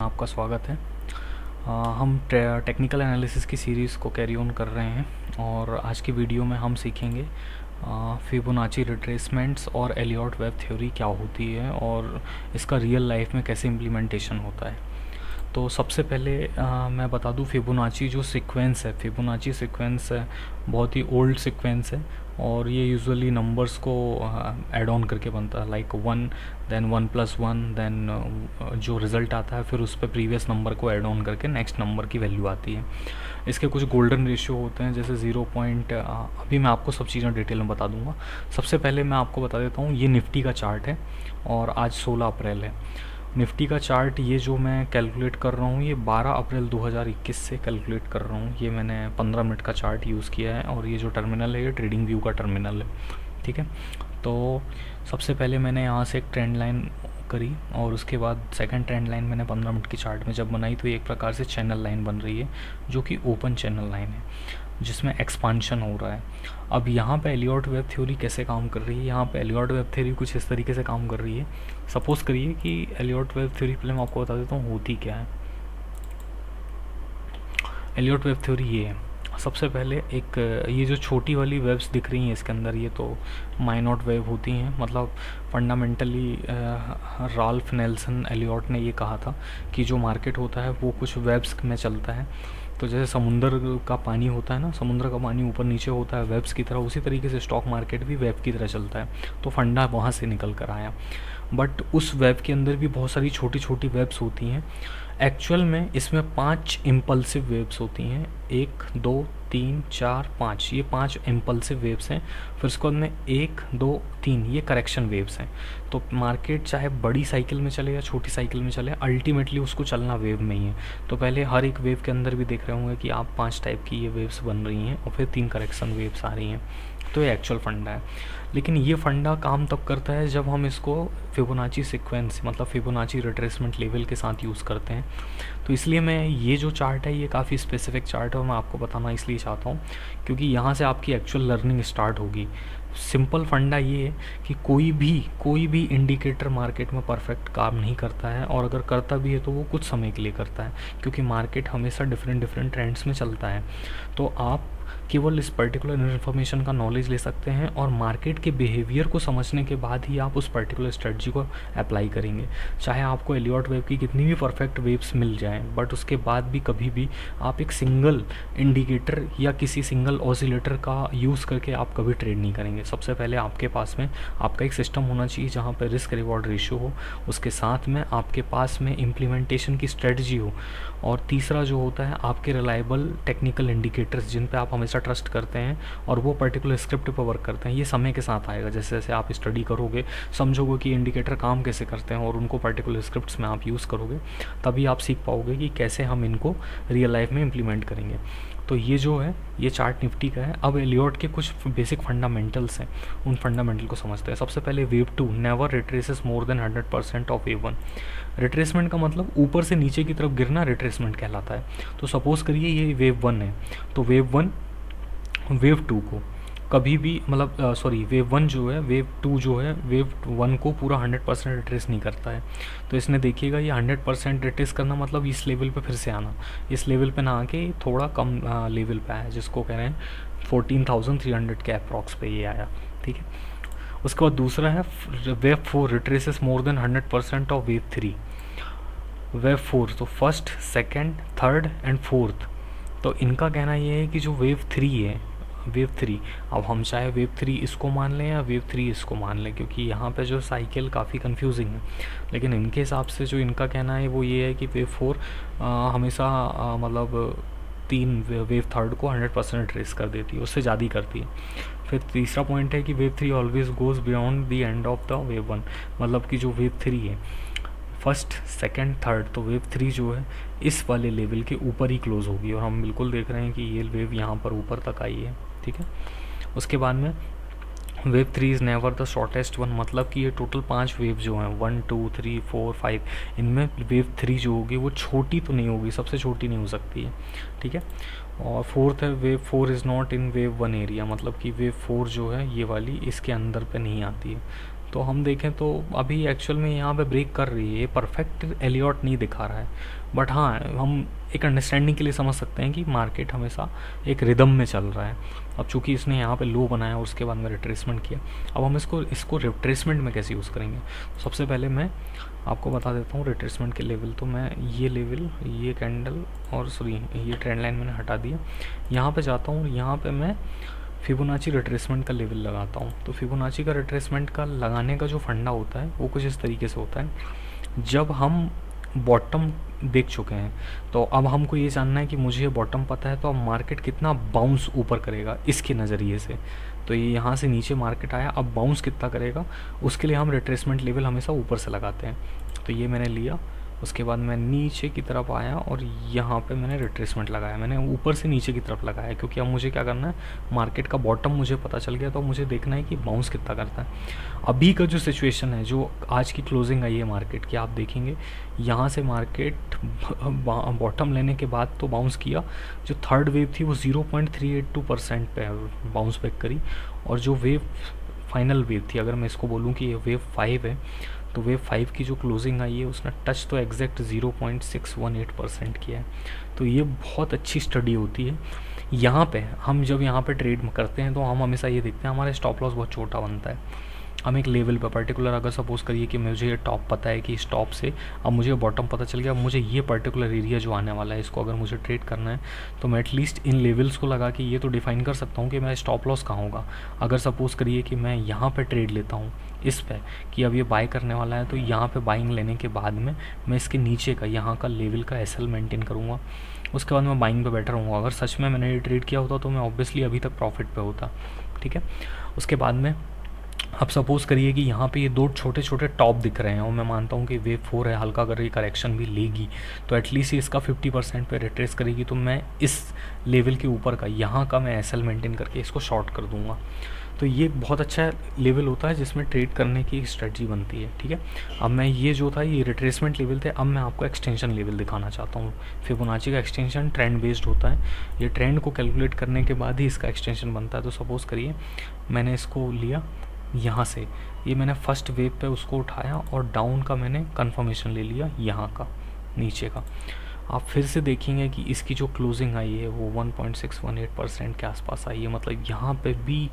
आपका स्वागत है। हम टेक्निकल एनालिसिस की सीरीज़ को कैरी ऑन कर रहे हैं और आज की वीडियो में हम सीखेंगे फिबोनाची रिट्रेसमेंट्स और एलियट वेब थ्योरी क्या होती है और इसका रियल लाइफ में कैसे इम्प्लीमेंटेशन होता है। तो सबसे पहले मैं बता दूं, फिबोनाची जो सीक्वेंस है, फिबोनाची सीक्वेंस है बहुत ही ओल्ड सीक्वेंस है और ये यूजुअली नंबर्स को ऐड ऑन करके बनता है, लाइक 1 देन 1+1 देन जो रिज़ल्ट आता है फिर उस पर प्रीवियस नंबर को ऐड ऑन करके नेक्स्ट नंबर की वैल्यू आती है। इसके कुछ गोल्डन रेशियो होते हैं, जैसे 0 पॉइंट, अभी मैं आपको सब चीज़ें डिटेल में बता दूंगा। सबसे पहले मैं आपको बता देता हूँ, ये निफ्टी का चार्ट है और आज 16 अप्रैल है। निफ्टी का चार्ट ये जो मैं कैलकुलेट कर रहा हूँ ये 12 अप्रैल 2021 से कैलकुलेट कर रहा हूँ। ये मैंने 15 मिनट का चार्ट यूज़ किया है और ये जो टर्मिनल है ये ट्रेडिंग व्यू का टर्मिनल है, ठीक है। तो सबसे पहले मैंने यहाँ से एक ट्रेंड लाइन करी और उसके बाद सेकंड ट्रेंड लाइन मैंने 15 मिनट की चार्ट में जब बनाई तो ये एक प्रकार से चैनल लाइन बन रही है, जो कि ओपन चैनल लाइन है जिसमें एक्सपांशन हो रहा है। अब यहाँ पे एलियट वेब थ्योरी कैसे काम कर रही है, यहाँ पे एलियट वेब थ्योरी कुछ इस तरीके से काम कर रही है। सपोज़ करिए कि एलियट वेब थ्योरी, पहले मैं आपको बता देता हूँ होती क्या है। एलियट वेब थ्योरी ये है, सबसे पहले एक ये जो छोटी वाली वेब्स दिख रही हैं इसके अंदर, ये तो माइनॉट वेव होती हैं। मतलब फंडामेंटली राल्फ नेल्सन एलियट ने ये कहा था कि जो मार्केट होता है वो कुछ वेब्स में चलता है। तो जैसे समुंदर का पानी होता है ना, समुद्र का पानी ऊपर नीचे होता है वेब्स की तरह, उसी तरीके से स्टॉक मार्केट भी वेब की तरह चलता है। तो फंडा वहाँ से निकल कर आया, बट उस वेब के अंदर भी बहुत सारी छोटी छोटी वेब्स होती हैं। एक्चुअल में इसमें 5 इम्पल्सिव वेव्स होती हैं, 1 2 3 4 5, ये 5 इम्पल्सिव वेव्स हैं। फिर उसके बाद में 1 2 3 ये करेक्शन वेव्स हैं। तो मार्केट चाहे बड़ी साइकिल में चले या छोटी साइकिल में चले, अल्टीमेटली उसको चलना वेव में ही है। तो पहले हर एक वेव के अंदर भी देख रहे होंगे कि आप 5 टाइप की ये वेव्स बन रही हैं और फिर 3 करेक्शन वेव्स आ रही हैं। तो ये एक्चुअल फंडा है। लेकिन ये फंडा काम तब करता है जब हम इसको फिबोनाची सीक्वेंस, मतलब फिबोनाची रिट्रेसमेंट लेवल के साथ यूज़ करते हैं। तो इसलिए मैं ये जो चार्ट है ये काफ़ी स्पेसिफिक चार्ट है और मैं आपको बताना इसलिए चाहता हूँ क्योंकि यहाँ से आपकी एक्चुअल लर्निंग स्टार्ट होगी। सिंपल फंडा ये है कि कोई भी इंडिकेटर मार्केट में परफेक्ट काम नहीं करता है, और अगर करता भी है तो वो कुछ समय के लिए करता है, क्योंकि मार्केट हमेशा डिफरेंट ट्रेंड्स में चलता है। तो आप केवल इस पर्टिकुलर इन्फॉर्मेशन का नॉलेज ले सकते हैं और मार्केट के बिहेवियर को समझने के बाद ही आप उस पर्टिकुलर स्ट्रेटजी को अप्लाई करेंगे। चाहे आपको एलियट वेव की कितनी भी परफेक्ट वेव्स मिल जाएं, बट उसके बाद भी कभी भी आप एक सिंगल इंडिकेटर या किसी सिंगल ऑसिलेटर का यूज़ करके आप कभी ट्रेड नहीं करेंगे। सबसे पहले आपके पास में आपका एक सिस्टम होना चाहिए जहाँ पर रिस्क रिवॉर्ड रेशियो हो, उसके साथ में आपके पास में इम्प्लीमेंटेशन की स्ट्रेटजी हो, और तीसरा जो होता है आपके रिलायबल टेक्निकल इंडिकेटर्स जिन पे आप हमेशा ट्रस्ट करते हैं और वो पर्टिकुलर स्क्रिप्ट पर वर्क करते हैं। ये समय के साथ आएगा, जैसे जैसे आप स्टडी करोगे, समझोगे कि इंडिकेटर काम कैसे करते हैं और उनको पर्टिकुलर स्क्रिप्ट्स में आप यूज़ करोगे, तभी आप सीख पाओगे कि कैसे हम इनको रियल लाइफ में इम्प्लीमेंट करेंगे। तो ये जो है ये चार्ट निफ्टी का है। अब एलियट के कुछ बेसिक फंडामेंटल्स हैं, उन फंडामेंटल को समझते हैं। सबसे पहले wave 2 never retraces more than 100% of wave 1। Retracement का मतलब ऊपर से नीचे की तरफ गिरना रिट्रेसमेंट कहलाता है। तो सपोज़ करिए ये वेव 1 है, तो वेव 1 वेव 2 को कभी भी, मतलब वेव 1 जो है, वेव 2 जो है वेव 1 को पूरा 100% रिट्रेस नहीं करता है। तो इसने देखिएगा ये 100% रिट्रेस करना मतलब इस लेवल पे फिर से आना, इस लेवल पे ना आके थोड़ा कम लेवल पे आया, जिसको कह रहे हैं 14,300 के अप्रॉक्स पे ये आया, ठीक है। उसके बाद दूसरा है wave 4 retraces more than 100% of wave 3। Wave 4 तो first, second, third and fourth. तो इनका कहना ये है कि जो वेव 3 है, वेव 3, अब हम चाहे वेव 3 इसको मान लें या वेव 3 इसको मान लें, क्योंकि यहाँ पे जो साइकिल काफ़ी कंफ्यूजिंग है, लेकिन इनके हिसाब से जो इनका कहना है वो ये है कि वेव 4 हमेशा मतलब 3 वेव थर्ड को 100% ट्रेस कर देती है, उससे ज़्यादा करती है। फिर तीसरा पॉइंट है कि wave 3 always goes beyond the end of the wave 1, मतलब कि जो वेव 3 है फर्स्ट, सेकंड, थर्ड, तो वेव 3 जो है इस वाले लेवल के ऊपर ही क्लोज होगी, और हम बिल्कुल देख रहे हैं कि ये वेव यहाँ पर ऊपर तक आई है, ठीक है। उसके बाद में wave 3 is never the shortest one, मतलब कि ये टोटल 5 वेव जो हैं 1 2 3 4 5, इनमें वेव 3 जो होगी वो छोटी तो नहीं होगी, सबसे छोटी नहीं हो सकती है, ठीक है। और फोर्थ है wave 4 is not in wave 1 area, मतलब कि वेव 4 जो है ये वाली इसके अंदर पे नहीं आती है, तो हम देखें तो अभी एक्चुअल में यहाँ पे ब्रेक कर रही है, ये परफेक्ट एलियट नहीं दिखा रहा है, बट हाँ हम एक अंडरस्टैंडिंग के लिए समझ सकते हैं कि मार्केट हमेशा एक रिदम में चल रहा है। अब चूंकि इसने यहाँ पे लो बनाया और उसके बाद में रिट्रेसमेंट किया, अब हम इसको रिट्रेसमेंट में कैसे यूज़ करेंगे। सबसे पहले मैं आपको बता देता हूँ रिट्रेसमेंट के लेवल। तो मैं ये लेवल, ये कैंडल और सॉरी ये ट्रेंड लाइन मैंने हटा दिया, यहाँ पे जाता हूँ, यहाँ पे मैं फिबोनाची रिट्रेसमेंट का लेवल लगाता हूँ। तो फिबोनाची का रिट्रेसमेंट का लगाने का जो फंडा होता है वो कुछ इस तरीके से होता है। जब हम बॉटम देख चुके हैं तो अब हमको ये जानना है कि मुझे ये बॉटम पता है, तो अब मार्केट कितना बाउंस ऊपर करेगा इसके नज़रिए से। तो ये यहाँ से नीचे मार्केट आया, अब बाउंस कितना करेगा उसके लिए हम रिट्रेसमेंट लेवल हमेशा ऊपर से लगाते हैं। तो ये मैंने लिया, उसके बाद मैं नीचे की तरफ आया और यहाँ पे मैंने रिट्रेसमेंट लगाया। मैंने ऊपर से नीचे की तरफ लगाया क्योंकि अब मुझे क्या करना है, मार्केट का बॉटम मुझे पता चल गया, तो मुझे देखना है कि बाउंस कितना करता है। अभी का जो सिचुएशन है, जो आज की क्लोजिंग आई है मार्केट की, आप देखेंगे यहाँ से मार्केट बॉटम लेने के बाद तो बाउंस किया, जो थर्ड वेव थी वो 0.382% पे बाउंस बैक करी, और जो वेव फाइनल वेव थी, अगर मैं इसको बोलूँ कि ये वेव 5 है, तो वेव 5 की जो क्लोजिंग आई है उसने टच तो एग्जैक्ट 0.618% किया है। तो ये बहुत अच्छी स्टडी होती है। यहाँ पे हम जब यहाँ पे ट्रेड करते हैं तो हम हमेशा ये देखते हैं हमारा स्टॉप लॉस बहुत छोटा बनता है। हम एक लेवल पे पर्टिकुलर, अगर सपोज़ करिए कि मुझे ये टॉप पता है कि इस टॉप से अब मुझे बॉटम पता चल गया, अब मुझे ये पर्टिकुलर एरिया जो आने वाला है इसको अगर मुझे ट्रेड करना है, तो मैं एटलीस्ट इन लेवल्स को लगा के ये तो डिफाइन कर सकता हूँ कि मैं स्टॉप लॉस कहाँ होगा। अगर सपोज़ करिए कि मैं यहाँ पे ट्रेड लेता हूँ इस पे कि अब ये बाय करने वाला है, तो यहाँ पे बाइंग लेने के बाद में मैं इसके नीचे का यहाँ का लेवल का एसएल मेंटेन करूँगा, उसके बाद मैं बाइंग पे बैठा रहूँगा। अगर सच में मैंने ये ट्रेड किया होता तो मैं ऑब्वियसली अभी तक प्रॉफिट पे होता, ठीक है। उसके बाद में अब सपोज़ करिए कि यहाँ पे ये दो छोटे छोटे टॉप दिख रहे हैं और मैं मानता हूँ कि वेव 4 है, हल्का अगर ये करेक्शन भी लेगी तो एटलीस्ट इसका 50% पे रिट्रेस करेगी, तो मैं इस लेवल के ऊपर का यहाँ का मैं एसएल मेंटेन करके इसको शॉर्ट कर दूँगा। तो ये बहुत अच्छा लेवल होता है जिसमें ट्रेड करने की एक स्ट्रेटजी बनती है, ठीक है। अब मैं ये जो था ये रिट्रेसमेंट लेवल थे, अब मैं आपको एक्सटेंशन लेवल दिखाना चाहता हूँ। फिबोनाची का एक्सटेंशन ट्रेंड बेस्ड होता है, ये ट्रेंड को कैलकुलेट करने के बाद ही इसका एक्सटेंशन बनता है। तो सपोज़ करिए मैंने इसको लिया यहाँ से, ये मैंने फर्स्ट वेव पे उसको उठाया और डाउन का मैंने कंफर्मेशन ले लिया यहाँ का नीचे का। आप फिर से देखेंगे कि इसकी जो क्लोजिंग आई है वो 1.618% के आसपास आई है, मतलब यहाँ पे भी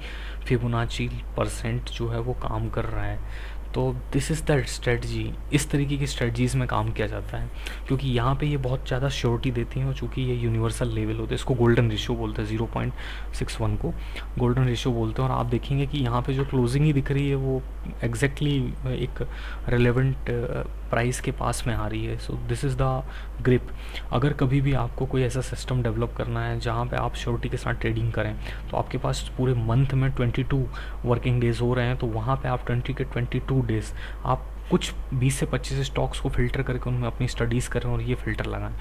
फिबोनाची परसेंट जो है वो काम कर रहा है। तो दिस इज़ द स्ट्रेटजी, इस तरीके की स्ट्रेटजीज़ में काम किया जाता है क्योंकि यहाँ पे ये बहुत ज़्यादा श्योरिटी देती हैं, और चूँकि ये यूनिवर्सल लेवल होते हैं, इसको गोल्डन रेशियो बोलते हैं, 0.61 को गोल्डन रेशियो बोलते हैं। और आप देखेंगे कि यहाँ पे जो क्लोजिंग ही दिख रही है वो एग्जैक्टली एक रेलेवेंट प्राइस के पास में आ रही है। So this is the grip. अगर कभी भी आपको कोई ऐसा सिस्टम डेवलप करना है जहाँ पे आप श्योरिटी के साथ ट्रेडिंग करें, तो आपके पास पूरे मंथ में 22 वर्किंग डेज़ हो रहे हैं, तो वहाँ पे आप 20 के 22 डेज़ आप कुछ 20 से 25 स्टॉक्स को फिल्टर करके उनमें अपनी स्टडीज़ करें और ये फ़िल्टर लगाएं।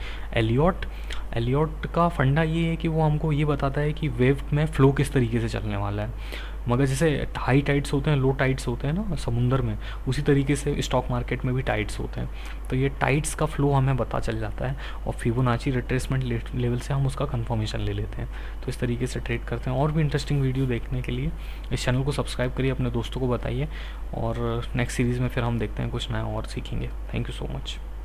एलियट का फंडा ये है कि वो हमको ये बताता है कि वेव में फ़्लो किस तरीके से चलने वाला है। मगर जैसे हाई टाइड्स होते हैं, लो टाइड्स होते हैं ना समुंदर में, उसी तरीके से स्टॉक मार्केट में भी टाइड्स होते हैं। तो ये टाइड्स का फ़्लो हमें पता चल जाता है और फिबोनाची रिट्रेसमेंट लेवल से हम उसका कंफर्मेशन ले लेते हैं। तो इस तरीके से ट्रेड करते हैं। और भी इंटरेस्टिंग वीडियो देखने के लिए इस चैनल को सब्सक्राइब करिए, अपने दोस्तों को बताइए, और नेक्स्ट सीरीज़ में फिर हम देखते हैं कुछ नया और सीखेंगे। Thank you so much.